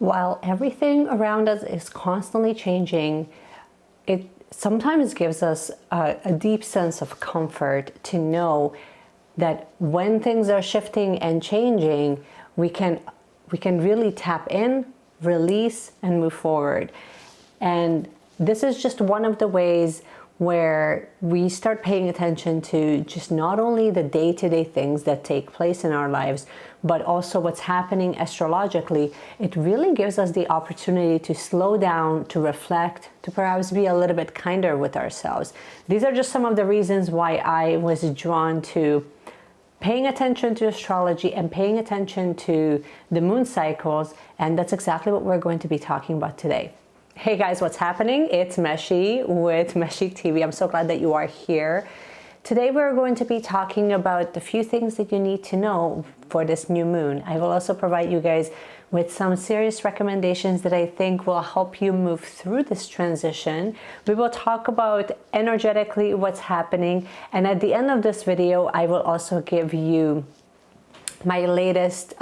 While everything around us is constantly changing, it sometimes gives us a deep sense of comfort to know that when things are shifting and changing, we can really tap in, release, and move forward. And this is just one of the ways where we start paying attention to just not only the day-to-day things that take place in our lives, but also what's happening astrologically. It really gives us the opportunity to slow down, to reflect, to perhaps be a little bit kinder with ourselves. These are just some of the reasons why I was drawn to paying attention to astrology and paying attention to the moon cycles, and that's exactly what we're going to be talking about today. Hey guys, what's happening? It's Meshi with Meshi TV. I'm so glad that you are here. Today we're going to be talking about the few things that you need to know for this new moon. I will also provide you guys with some serious recommendations that I think will help you move through this transition. We will talk about energetically what's happening, and at the end of this video I will also give you my latest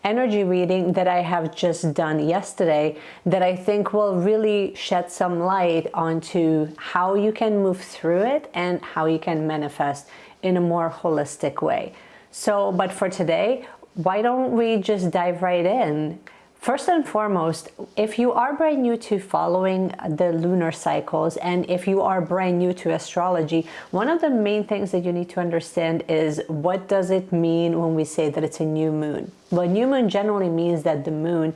energy reading that I have just done yesterday that I think will really shed some light onto how you can move through it and how you can manifest in a more holistic way. So, but for today, why don't we just dive right in? First and foremost, if you are brand new to following the lunar cycles and if you are brand new to astrology, one of the main things that you need to understand is what does it mean when we say that it's a new moon? Well, new moon generally means that the moon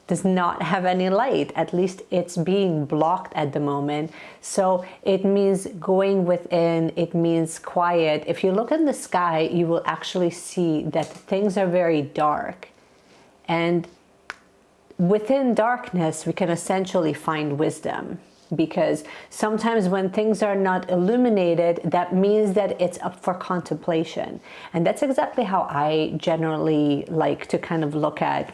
does not have any light, at least it's being blocked at the moment. So it means going within, it means quiet. If you look in the sky, you will actually see that things are very dark. And within darkness, we can essentially find wisdom, because sometimes when things are not illuminated, that means that it's up for contemplation. And that's exactly how I generally like to kind of look at,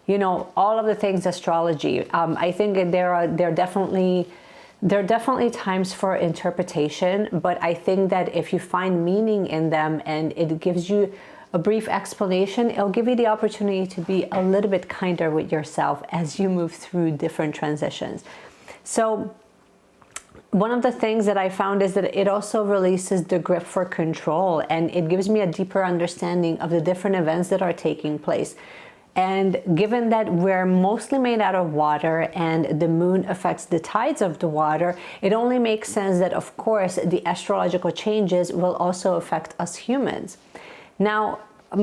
you know, all of the things astrology. I think that there are definitely times for interpretation, but I think that if you find meaning in them and it gives you a brief explanation, it'll give you the opportunity to be a little bit kinder with yourself as you move through different transitions. So one of the things that I found is that it also releases the grip for control, and it gives me a deeper understanding of the different events that are taking place. And given that we're mostly made out of water and the moon affects the tides of the water, it only makes sense that, of course, the astrological changes will also affect us humans. Now,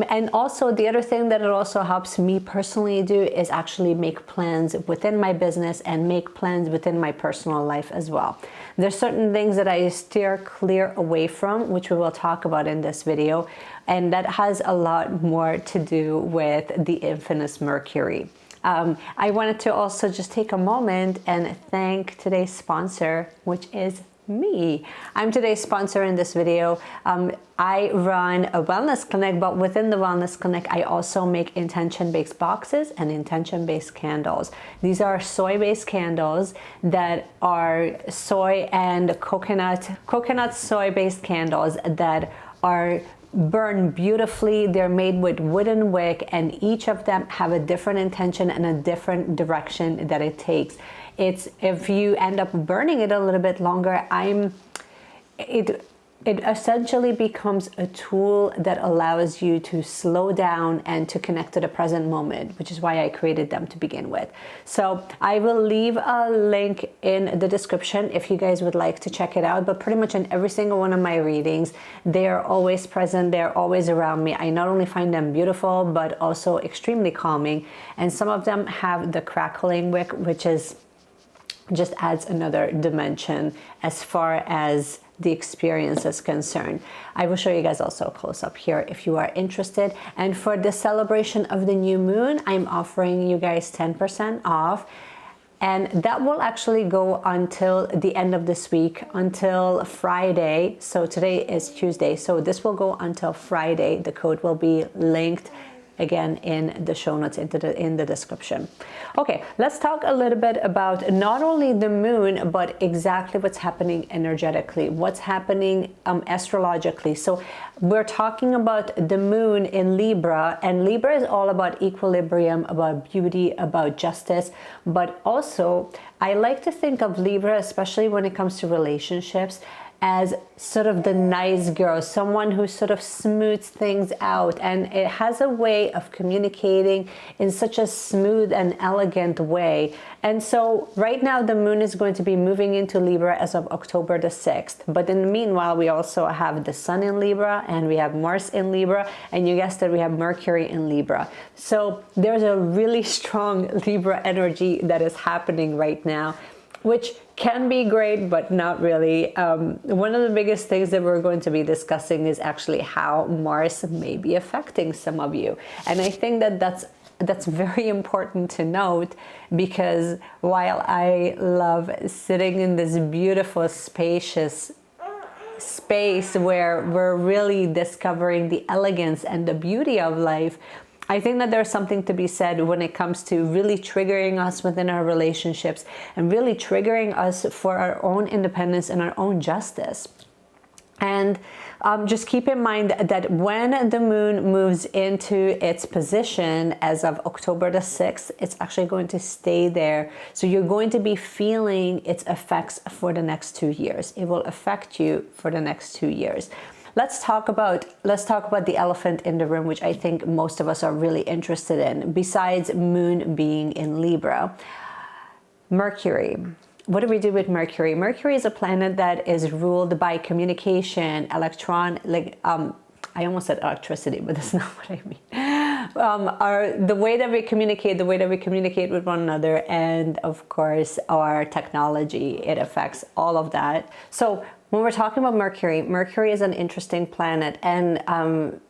and also the other thing that it also helps me personally do is actually make plans within my business and make plans within my personal life as well. There's certain things that I steer clear away from, which we will talk about in this video, and that has a lot more to do with the infamous Mercury. I wanted to also just take a moment and thank today's sponsor, which is me. I'm today's sponsor in this video. I run a wellness clinic, but within the wellness clinic, I also make intention-based boxes and intention-based candles. These are soy-based candles that are soy and coconut soy-based candles that are burn beautifully. They're made with wooden wick, and each of them have a different intention and a different direction that it takes. It's, if you end up burning it a little bit longer, it essentially becomes a tool that allows you to slow down and to connect to the present moment, which is why I created them to begin with. So I will leave a link in the description if you guys would like to check it out. But pretty much in every single one of my readings, they are always present, they're always around me. I not only find them beautiful, but also extremely calming. And some of them have the crackling wick, which is just adds another dimension as far as the experience is concerned. I will show you guys also a close-up here if you are interested. And for the celebration of the new moon, I'm offering you guys 10% off. And that will actually go until the end of this week, until Friday. So today is Tuesday. So this will go until Friday. The code will be linked again in the show notes, in the description. Okay, let's talk a little bit about not only the moon, but exactly what's happening energetically, what's happening astrologically. So we're talking about the moon in Libra, and Libra is all about equilibrium, about beauty, about justice, but also I like to think of Libra, especially when it comes to relationships, as sort of the nice girl, someone who sort of smooths things out, and it has a way of communicating in such a smooth and elegant way. And so right now the moon is going to be moving into Libra as of October the 6th. But in the meanwhile, we also have the sun in Libra, and we have Mars in Libra, and you guessed it, we have Mercury in Libra. So there's a really strong Libra energy that is happening right now, which can be great, but not really. One of the biggest things that we're going to be discussing is actually how Mars may be affecting some of you. And I think that that's very important to note, because while I love sitting in this beautiful, spacious space where we're really discovering the elegance and the beauty of life, I think that there's something to be said when it comes to really triggering us within our relationships and really triggering us for our own independence and our own justice. And just keep in mind that when the moon moves into its position as of October the 6th, it's actually going to stay there. So you're going to be feeling its effects for the next 2 years. It will affect you for the next 2 years. Let's talk about the elephant in the room, which I think most of us are really interested in, besides moon being in Libra. Mercury. What do we do with Mercury? Mercury is a planet that is ruled by communication, I almost said electricity, but that's not what I mean. The way that we communicate with one another, and of course our technology, it affects all of that. So when we're talking about Mercury, Mercury is an interesting planet, and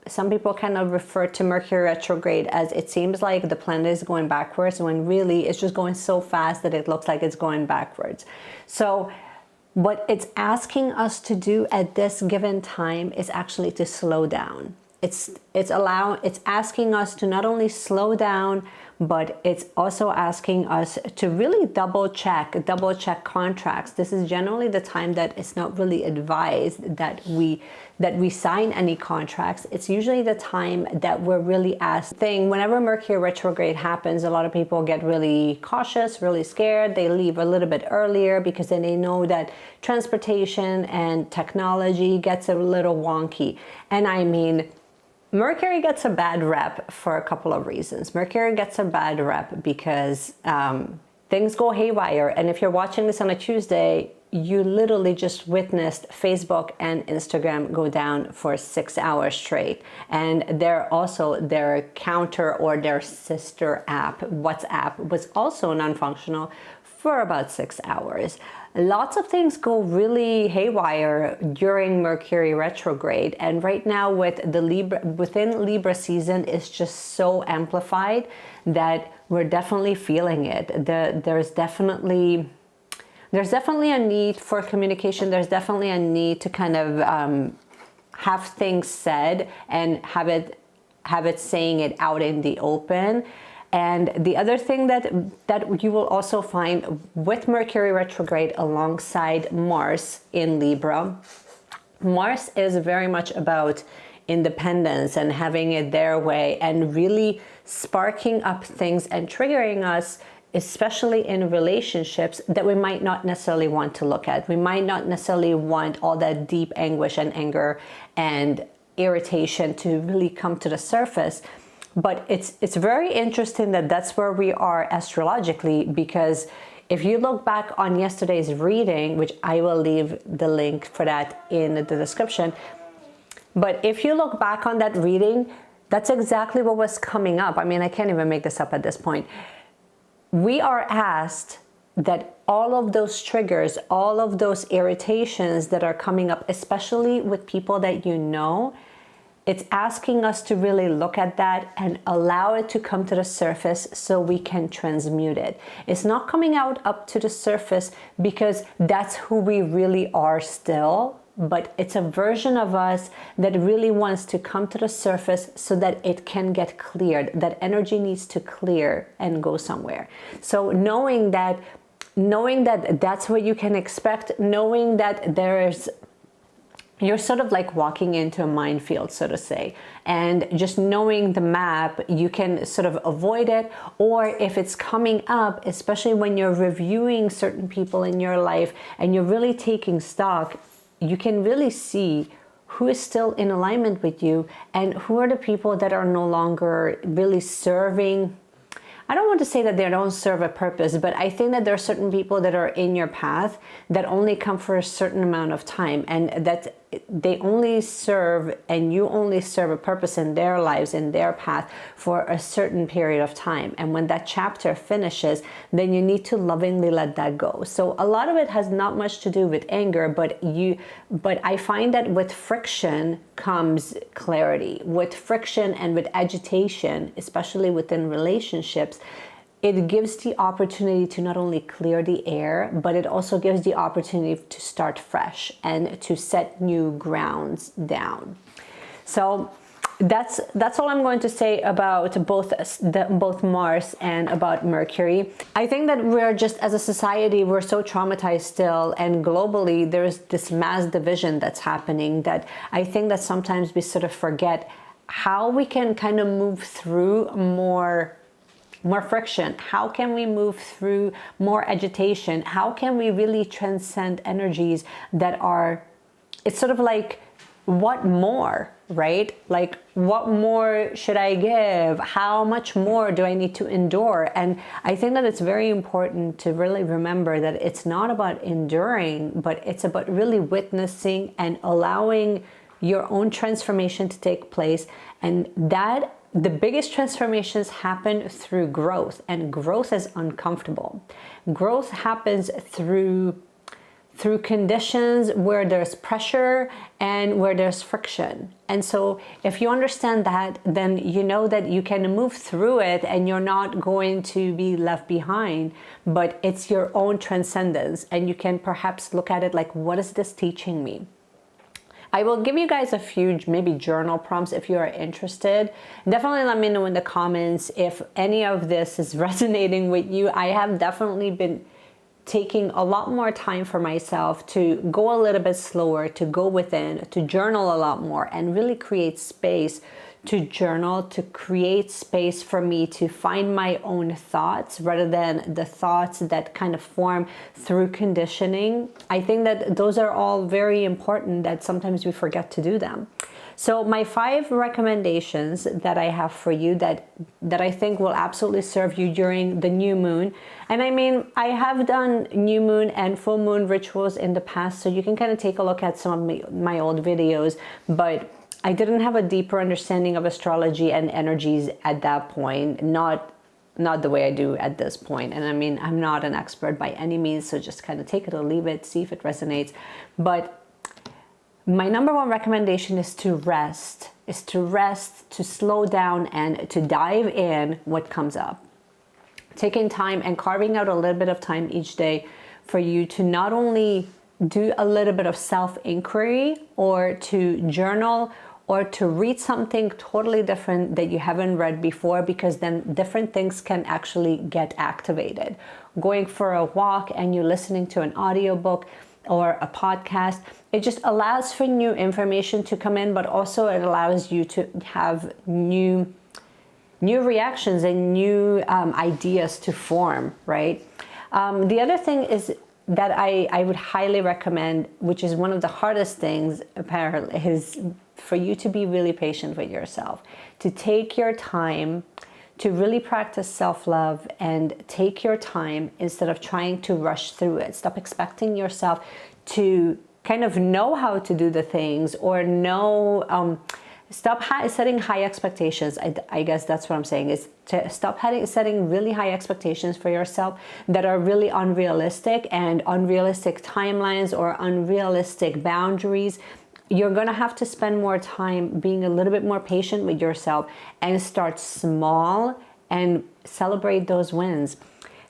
some people kind of refer to Mercury retrograde as it seems like the planet is going backwards, when really it's just going so fast that it looks like it's going backwards. So what it's asking us to do at this given time is actually to slow down. It's asking us to not only slow down, but it's also asking us to really double check contracts. This is generally the time that it's not really advised that we sign any contracts. It's usually the time that we're really asked. Whenever Mercury retrograde happens, a lot of people get really cautious, really scared. They leave a little bit earlier because then they know that transportation and technology gets a little wonky. And I mean, Mercury gets a bad rep for a couple of reasons. Mercury gets a bad rep because things go haywire. And if you're watching this on a Tuesday, you literally just witnessed Facebook and Instagram go down for 6 hours straight. And their counter or their sister app, WhatsApp, was also non-functional for about 6 hours. Lots of things go really haywire during Mercury retrograde, and right now within Libra season is just so amplified that we're definitely feeling it. There's definitely a need for communication. There's definitely a need to kind of have things said and have it saying it out in the open. And the other thing that you will also find with Mercury retrograde alongside Mars in Libra, Mars is very much about independence and having it their way and really sparking up things and triggering us, especially in relationships that we might not necessarily want to look at. We might not necessarily want all that deep anguish and anger and irritation to really come to the surface. But it's very interesting that that's where we are astrologically, because if you look back on yesterday's reading, which I will leave the link for that in the description, but if you look back on that reading, that's exactly what was coming up. I mean, I can't even make this up at this point. We are asked that all of those triggers, all of those irritations that are coming up, especially with people that you know, it's asking us to really look at that and allow it to come to the surface so we can transmute it. It's not coming out up to the surface because that's who we really are still, but it's a version of us that really wants to come to the surface so that it can get cleared. That energy needs to clear and go somewhere. So knowing that that's what you can expect, knowing that you're sort of like walking into a minefield, so to say, and just knowing the map, you can sort of avoid it. Or if it's coming up, especially when you're reviewing certain people in your life and you're really taking stock, you can really see who is still in alignment with you and who are the people that are no longer really serving. I don't want to say that they don't serve a purpose, but I think that there are certain people that are in your path that only come for a certain amount of time, and that they only serve, and you only serve a purpose in their lives, in their path, for a certain period of time. And when that chapter finishes, then you need to lovingly let that go. So a lot of it has not much to do with anger, but I find that with friction comes clarity. With friction and with agitation, especially within relationships, it gives the opportunity to not only clear the air, but it also gives the opportunity to start fresh and to set new grounds down. So that's all I'm going to say about both Mars and about Mercury. I think that we're just, as a society, we're so traumatized still, and globally there's this mass division that's happening that I think that sometimes we sort of forget how we can kind of move through more friction. How can we move through more agitation? How can we really transcend energies that are, it's sort of like, what more, right? Like, what more should I give? How much more do I need to endure? And I think that it's very important to really remember that it's not about enduring, but it's about really witnessing and allowing your own transformation to take place. And that the biggest transformations happen through growth, and growth is uncomfortable. Growth happens through conditions where there's pressure and where there's friction. And so if you understand that, then you know that you can move through it and you're not going to be left behind, but it's your own transcendence. And you can perhaps look at it like, what is this teaching me? I will give you guys a few maybe journal prompts if you are interested. Definitely let me know in the comments if any of this is resonating with you. I have definitely been taking a lot more time for myself to go a little bit slower, to go within, to journal a lot more, and really create space to journal, to create space for me to find my own thoughts rather than the thoughts that kind of form through conditioning. I think that those are all very important, that sometimes we forget to do them. So my 5 recommendations that I have for you that I think will absolutely serve you during the new moon. And I mean, I have done new moon and full moon rituals in the past, so you can kind of take a look at some of my old videos, but I didn't have a deeper understanding of astrology and energies at that point, not the way I do at this point. And I mean, I'm not an expert by any means, so just kind of take it or leave it, see if it resonates. But my number 1 recommendation is to rest, to slow down and to dive in what comes up. Taking time and carving out a little bit of time each day for you to not only do a little bit of self-inquiry or to journal or to read something totally different that you haven't read before, because then different things can actually get activated. Going for a walk and you're listening to an audiobook or a podcast, it just allows for new information to come in, but also it allows you to have new reactions and new ideas to form, right? The other thing is that I would highly recommend, which is one of the hardest things apparently, is for you to be really patient with yourself, to take your time, to really practice self-love and take your time instead of trying to rush through it. Stop expecting yourself to kind of know how to do the things or know, stop setting high expectations. I guess that's what I'm saying, is to stop setting really high expectations for yourself that are really unrealistic, and unrealistic timelines or unrealistic boundaries. You're going to have to spend more time being a little bit more patient with yourself and start small and celebrate those wins.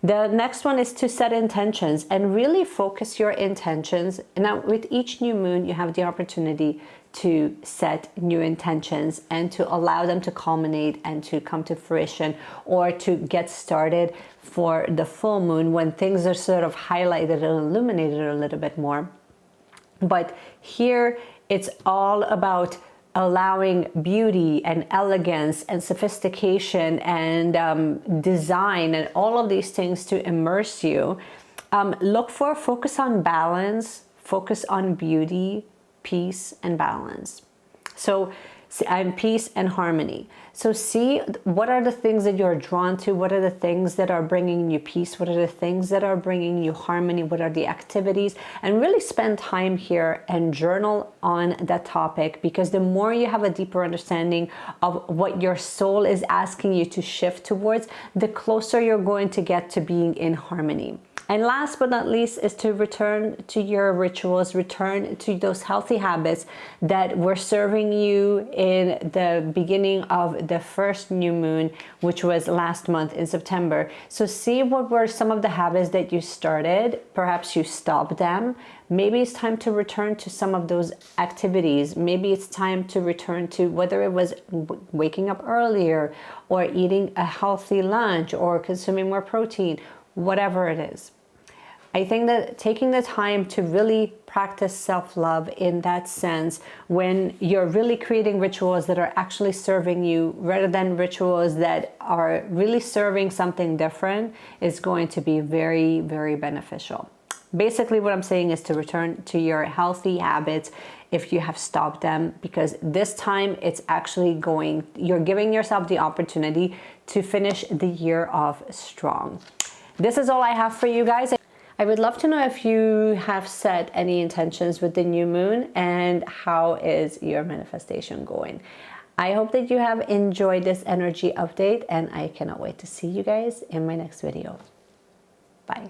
The next one is to set intentions and really focus your intentions. Now, with each new moon, you have the opportunity to set new intentions and to allow them to culminate and to come to fruition, or to get started for the full moon when things are sort of highlighted and illuminated a little bit more. But here it's all about allowing beauty and elegance and sophistication and design and all of these things to immerse you. Focus on balance, focus on beauty, peace and balance. So, and peace and harmony. So see what are the things that you're drawn to, what are the things that are bringing you peace, what are the things that are bringing you harmony, what are the activities, and really spend time here and journal on that topic, because the more you have a deeper understanding of what your soul is asking you to shift towards, the closer you're going to get to being in harmony. And last but not least is to return to your rituals, return to those healthy habits that were serving you in the beginning of the first new moon, which was last month in September. So see what were some of the habits that you started. Perhaps you stopped them. Maybe it's time to return to some of those activities. Maybe it's time to return to whether it was waking up earlier or eating a healthy lunch or consuming more protein, whatever it is. I think that taking the time to really practice self-love in that sense, when you're really creating rituals that are actually serving you rather than rituals that are really serving something different, is going to be very, very beneficial. Basically, what I'm saying is to return to your healthy habits if you have stopped them, because this time it's actually you're giving yourself the opportunity to finish the year off strong. This is all I have for you guys. I would love to know if you have set any intentions with the new moon and how is your manifestation going. I hope that you have enjoyed this energy update, and I cannot wait to see you guys in my next video. Bye.